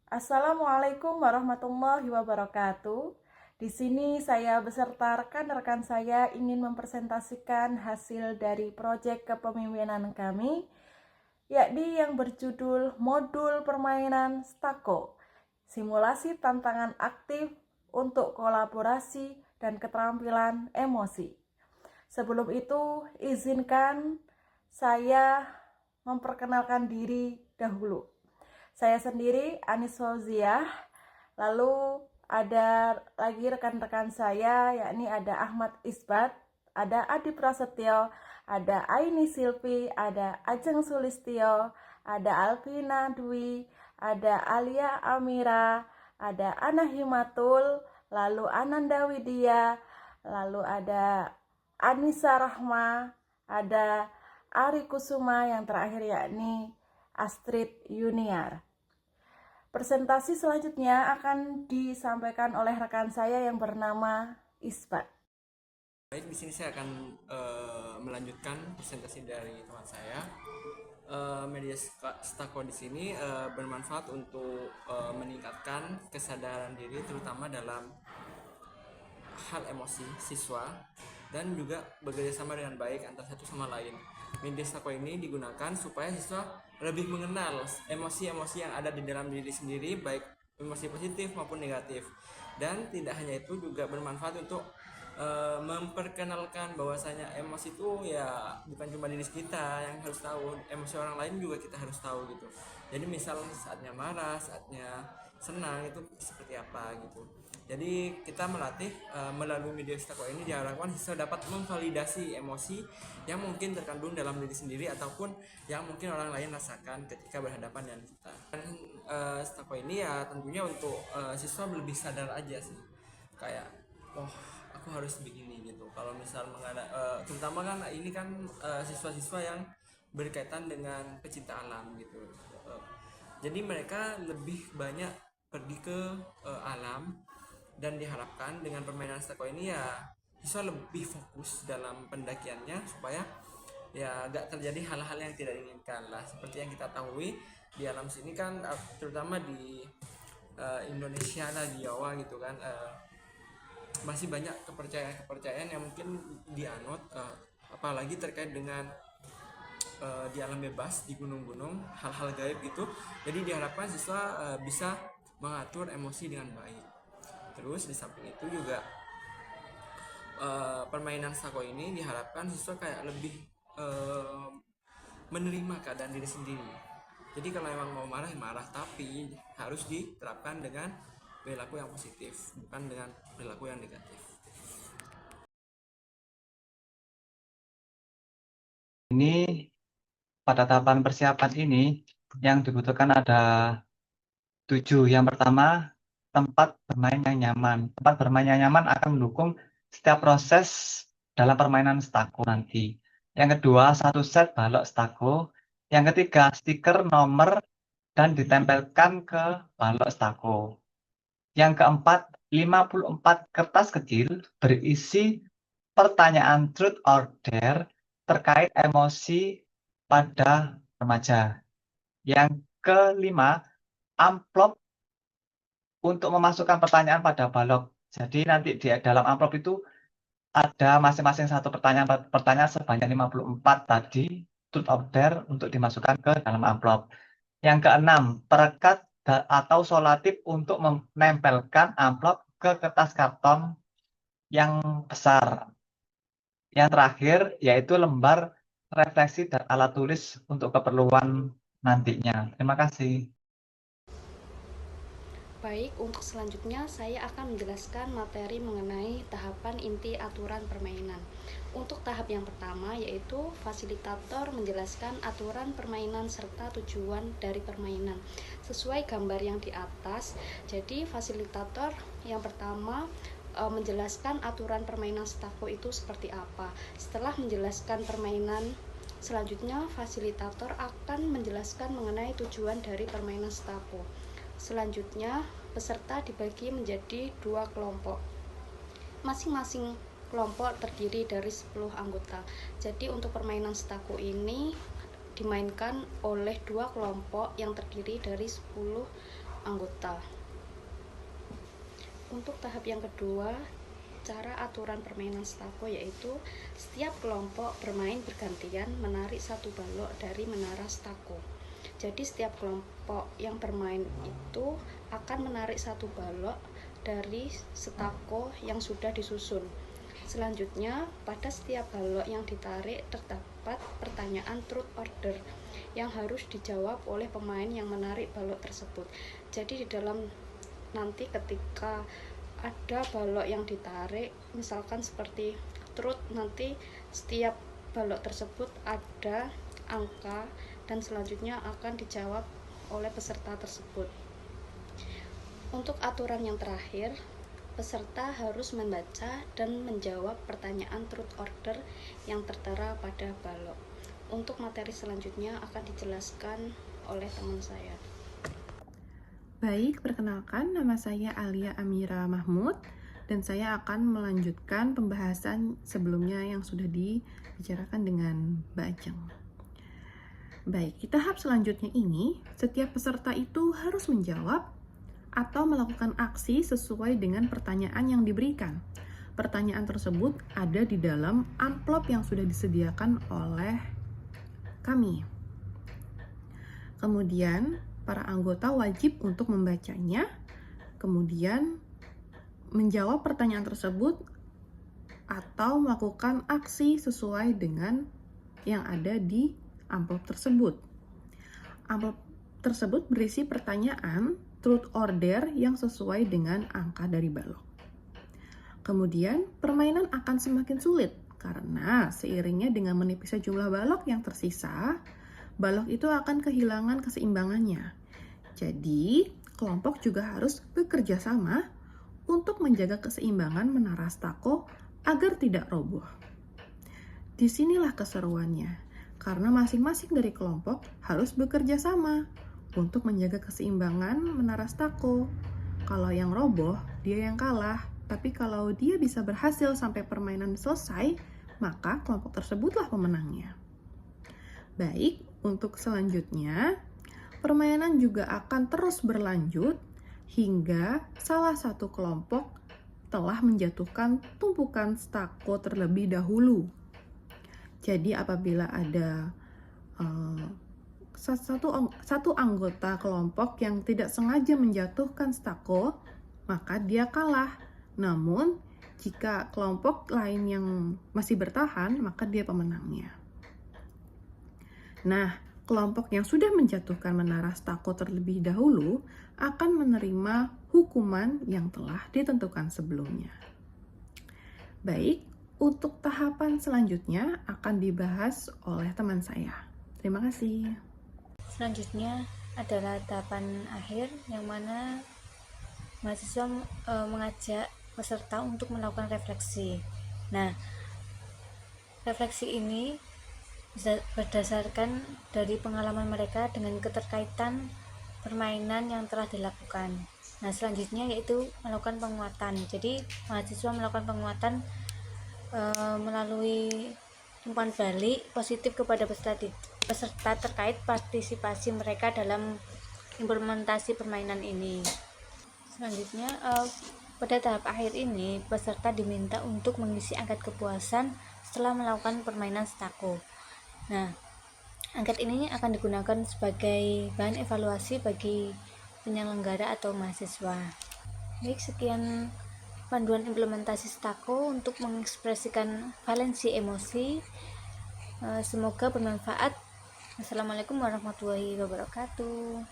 Assalamualaikum warahmatullahi wabarakatuh. Di sini saya beserta rekan-rekan saya ingin mempresentasikan hasil dari proyek kepemimpinan kami, yakni yang berjudul Modul Permainan Stako, Simulasi Tantangan Aktif untuk Kolaborasi dan Keterampilan Emosi. Sebelum itu, izinkan saya memperkenalkan diri dahulu. Saya sendiri Anis Fauziah, lalu ada lagi rekan-rekan saya, yakni ada Ahmad Isbat, ada Adi Prasetyo, ada Aini Silvi, ada Ajeng Sulistyo, ada Alvina Dwi, ada Alia Amira, ada Ana Himatul, lalu Ananda Widya, lalu ada Anissa Rahma, ada Ari Kusuma, yang terakhir yakni Astrid Yuniar. Presentasi selanjutnya akan disampaikan oleh rekan saya yang bernama Isbat. Baik, di sini saya akan melanjutkan presentasi dari teman saya. Media Stako di sini bermanfaat untuk meningkatkan kesadaran diri, terutama dalam hal emosi siswa, dan juga bekerjasama dengan baik antara satu sama lain. Media Stako ini digunakan supaya siswa lebih mengenal emosi-emosi yang ada di dalam diri sendiri, baik emosi positif maupun negatif. Dan tidak hanya itu, juga bermanfaat untuk memperkenalkan bahwasanya emosi itu ya bukan cuma diri kita yang harus tahu, emosi orang lain juga kita harus tahu gitu. Jadi misal saatnya marah, saatnya senang itu seperti apa gitu. Jadi kita melatih melalui media Stako ini diharapkan siswa dapat memvalidasi emosi yang mungkin terkandung dalam diri sendiri ataupun yang mungkin orang lain rasakan ketika berhadapan dengan kita. Dan Stako ini ya tentunya untuk siswa lebih sadar aja sih, kayak oh aku harus begini gitu. Kalau misal terutama kan ini kan siswa-siswa yang berkaitan dengan pecinta alam gitu. Jadi mereka lebih banyak pergi ke alam, dan diharapkan dengan permainan Stako ini ya siswa lebih fokus dalam pendakiannya supaya ya gak terjadi hal-hal yang tidak diinginkan lah. Seperti yang kita tahu di alam sini kan, terutama di Indonesia lah, di Jawa gitu kan, masih banyak kepercayaan-kepercayaan yang mungkin dianut, apalagi terkait dengan di alam bebas, di gunung-gunung, hal-hal gaib gitu. Jadi diharapkan siswa bisa mengatur emosi dengan baik. Terus di samping itu juga permainan Stako ini diharapkan siswa kayak lebih menerima keadaan diri sendiri. Jadi kalau emang mau marah ya marah, tapi harus diterapkan dengan perilaku yang positif, bukan dengan perilaku yang negatif. Ini pada tahapan persiapan ini yang dibutuhkan ada 7. Yang pertama, tempat bermain yang nyaman. Tempat bermain yang nyaman akan mendukung setiap proses dalam permainan Stako nanti. Yang kedua, satu set balok Stako. Yang ketiga, stiker nomor dan ditempelkan ke balok Stako. Yang keempat, 54 kertas kecil berisi pertanyaan truth or dare terkait emosi pada remaja. Yang kelima, amplop untuk memasukkan pertanyaan pada balok. Jadi nanti di dalam amplop itu ada masing-masing satu pertanyaan sebanyak 54 tadi, truth or dare, untuk dimasukkan ke dalam amplop. Yang keenam, perekat atau solatif untuk menempelkan amplop ke kertas karton yang besar. Yang terakhir yaitu lembar refleksi dan alat tulis untuk keperluan nantinya. Terima kasih. Baik, untuk selanjutnya saya akan menjelaskan materi mengenai tahapan inti aturan permainan. Untuk tahap yang pertama yaitu fasilitator menjelaskan aturan permainan serta tujuan dari permainan. Sesuai gambar yang di atas, jadi fasilitator yang pertama menjelaskan aturan permainan Stako itu seperti apa. Setelah menjelaskan permainan, selanjutnya fasilitator akan menjelaskan mengenai tujuan dari permainan Stako. Selanjutnya, peserta dibagi menjadi 2 kelompok. Masing-masing kelompok terdiri dari 10 anggota. Jadi untuk permainan Stako ini dimainkan oleh 2 kelompok yang terdiri dari 10 anggota. Untuk tahap yang kedua, cara aturan permainan stako yaitu setiap kelompok bermain bergantian menarik satu balok dari menara stako. Jadi setiap kelompok yang bermain itu akan menarik satu balok dari stako yang sudah disusun. Selanjutnya, pada setiap balok yang ditarik terdapat pertanyaan truth order yang harus dijawab oleh pemain yang menarik balok tersebut. Jadi di dalam nanti ketika ada balok yang ditarik, misalkan seperti truth, nanti setiap balok tersebut ada angka dan selanjutnya akan dijawab oleh peserta tersebut. Untuk aturan yang terakhir, peserta harus membaca dan menjawab pertanyaan truth order yang tertera pada balok. Untuk materi selanjutnya akan dijelaskan oleh teman saya. Baik, perkenalkan, nama saya Alia Amira Mahmud dan saya akan melanjutkan pembahasan sebelumnya yang sudah dibicarakan dengan Mbak Ajeng. Baik, di tahap selanjutnya ini, setiap peserta itu harus menjawab atau melakukan aksi sesuai dengan pertanyaan yang diberikan. Pertanyaan tersebut ada di dalam amplop yang sudah disediakan oleh kami. Kemudian, para anggota wajib untuk membacanya, kemudian menjawab pertanyaan tersebut atau melakukan aksi sesuai dengan yang ada di amplop tersebut. Amplop tersebut berisi pertanyaan truth order yang sesuai dengan angka dari balok. Kemudian, permainan akan semakin sulit karena seiringnya dengan menipisnya jumlah balok yang tersisa, balok itu akan kehilangan keseimbangannya. Jadi, kelompok juga harus bekerja sama untuk menjaga keseimbangan menara stako agar tidak roboh. Disinilah keseruannya, karena masing-masing dari kelompok harus bekerja sama untuk menjaga keseimbangan menara stako. Kalau yang roboh, dia yang kalah. Tapi kalau dia bisa berhasil sampai permainan selesai, maka kelompok tersebutlah pemenangnya. Baik, untuk selanjutnya, permainan juga akan terus berlanjut hingga salah satu kelompok telah menjatuhkan tumpukan stako terlebih dahulu. Jadi apabila ada satu anggota kelompok yang tidak sengaja menjatuhkan stako, maka dia kalah. Namun, jika kelompok lain yang masih bertahan, maka dia pemenangnya. Nah, kelompok yang sudah menjatuhkan menara stako terlebih dahulu akan menerima hukuman yang telah ditentukan sebelumnya. Baik, untuk tahapan selanjutnya akan dibahas oleh teman saya. Terima kasih. Selanjutnya adalah tahapan akhir yang mana mahasiswa mengajak peserta untuk melakukan refleksi. Nah, refleksi ini berdasarkan dari pengalaman mereka dengan keterkaitan permainan yang telah dilakukan. Nah, selanjutnya yaitu melakukan penguatan. Jadi, mahasiswa melakukan penguatan melalui umpan balik positif kepada peserta terkait partisipasi mereka dalam implementasi permainan ini. Selanjutnya, pada tahap akhir ini, peserta diminta untuk mengisi angkat kepuasan setelah melakukan permainan stako. Nah, angket ini akan digunakan sebagai bahan evaluasi bagi penyelenggara atau mahasiswa. Baik, sekian panduan implementasi stako untuk mengekspresikan valensi emosi. Semoga bermanfaat. Assalamualaikum warahmatullahi wabarakatuh.